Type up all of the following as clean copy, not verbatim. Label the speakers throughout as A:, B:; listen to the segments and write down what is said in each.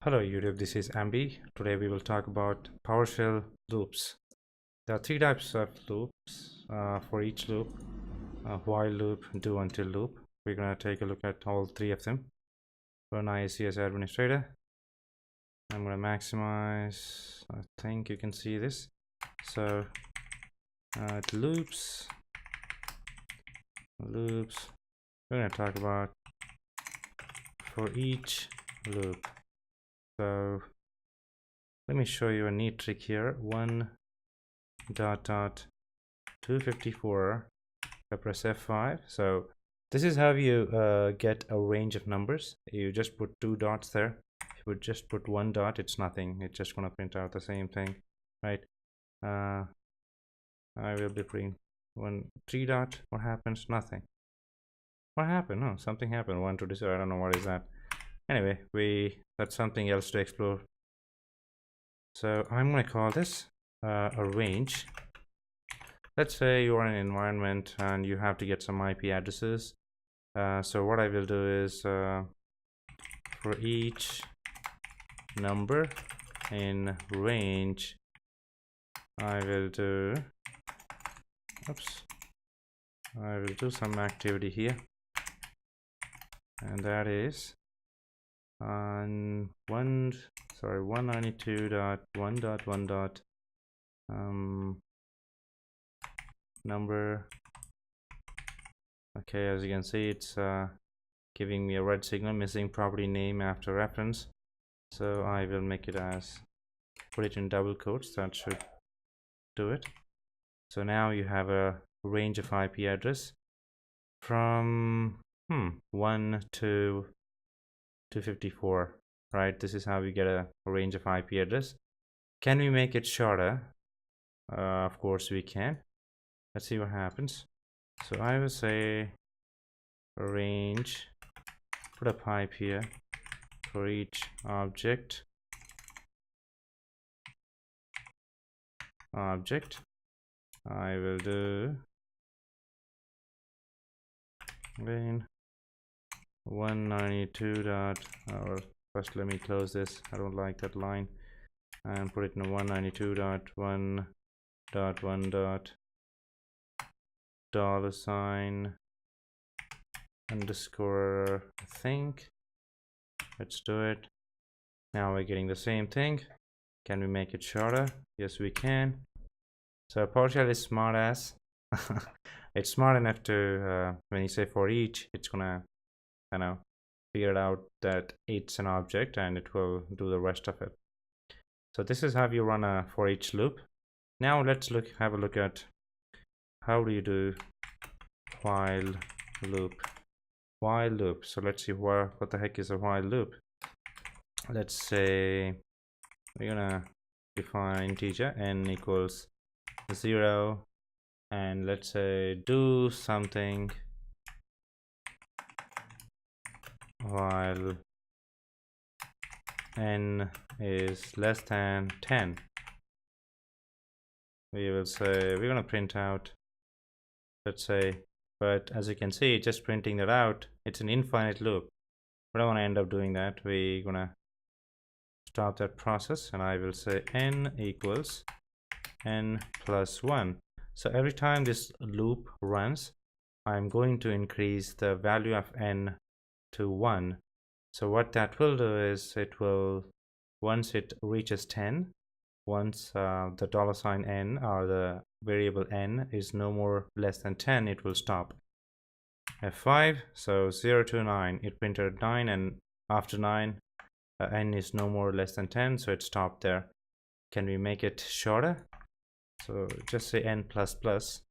A: Hello YouTube, this is Ambi. Today we will talk about PowerShell loops. There are three types of loops for each loop: while loop, do until loop. We're going to take a look at all three of them. Run ISE as administrator. I'm going to maximize, I think you can see this. So loops. We're going to talk about for each loop. So let me show you a neat trick here. 1.254. I press F5. So this is how you get a range of numbers. You just put two dots there. If you would just put one dot, it's nothing. It's just gonna print out the same thing, right? I will be putting three dot. What happens? Nothing. What happened? No, something happened. 1 to 0. I don't know what is that. Anyway, that's something else to explore. So I'm going to call this a range. Let's say you are in an environment and you have to get some IP addresses. So what I will do is for each number in range, I will do some activity here, and that is on 192.1.1. Number. Okay, as you can see, it's giving me a red signal, missing property name after reference. So I will make it as, put it in double quotes. That should do it. So now you have a range of IP address from 1 to 254, right? This is how we get a range of IP address. Can we make it shorter? Of course we can. Let's see what happens. So I will say range, put a pipe here for each object. I will do then 192 or first let me close this. I don't like that line, and put it in 192.1.1. $_ underscore, I think. Let's do it. Now we're getting the same thing. Can we make it shorter? Yes, we can. So PowerShell is smart ass. It's smart enough to when you say for each, it's gonna figure out that it's an object and it will do the rest of it. So this is how you run a for each loop. Now let's have a look at how do you do while loop. So let's see what the heck is a while loop. Let's say we're gonna define integer n equals 0, and let's say do something while n is less than 10. We will say we're gonna print out, let's say, but as you can see, just printing that out, it's an infinite loop. We don't want to end up doing that. We're gonna stop that process, and I will say n equals n plus 1. So every time this loop runs, I'm going to increase the value of n to 1. So what that will do is it will, once it reaches 10, once the $n or the variable n is no more less than 10, it will stop. F5, so 0 to 9, it printed 9, and after 9 n is no more less than 10, so it stopped there. Can we make it shorter? So just say n plus plus,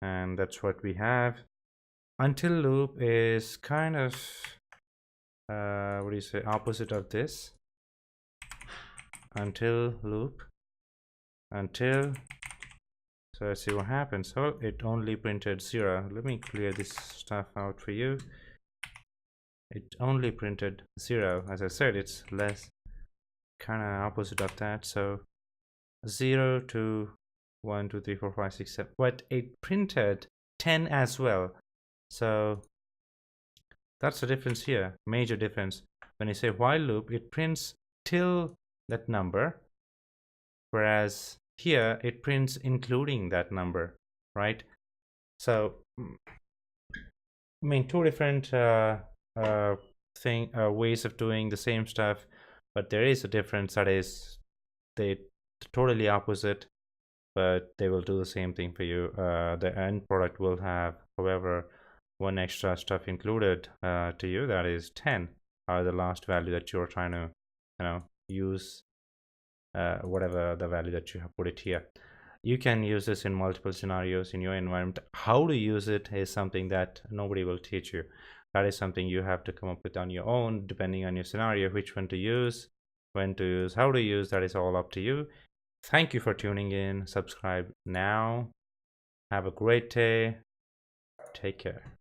A: and that's what we have. Until loop is kind of what do you say, opposite of this. Until loop, so let's see what happens. So it only printed 0. Let me clear this stuff out for you. It only printed 0. As I said, it's less, kind of opposite of that. So 0 to 1 2 3 4 5 6 7, but it printed 10 as well. So that's the difference here, major difference. when you say while loop, it prints till that number, whereas here it prints including that number, right? So I mean, two different ways of doing the same stuff, but there is a difference. That is, they totally opposite, but they will do the same thing for you. The end product will have, however, one extra stuff included to you, that is 10, or the last value that you're trying to, use, whatever the value that you have put it here. You can use this in multiple scenarios in your environment. How to use it is something that nobody will teach you. That is something you have to come up with on your own, depending on your scenario, which one to use, when to use, how to use. That is all up to you. Thank you for tuning in. Subscribe now. Have a great day. Take care.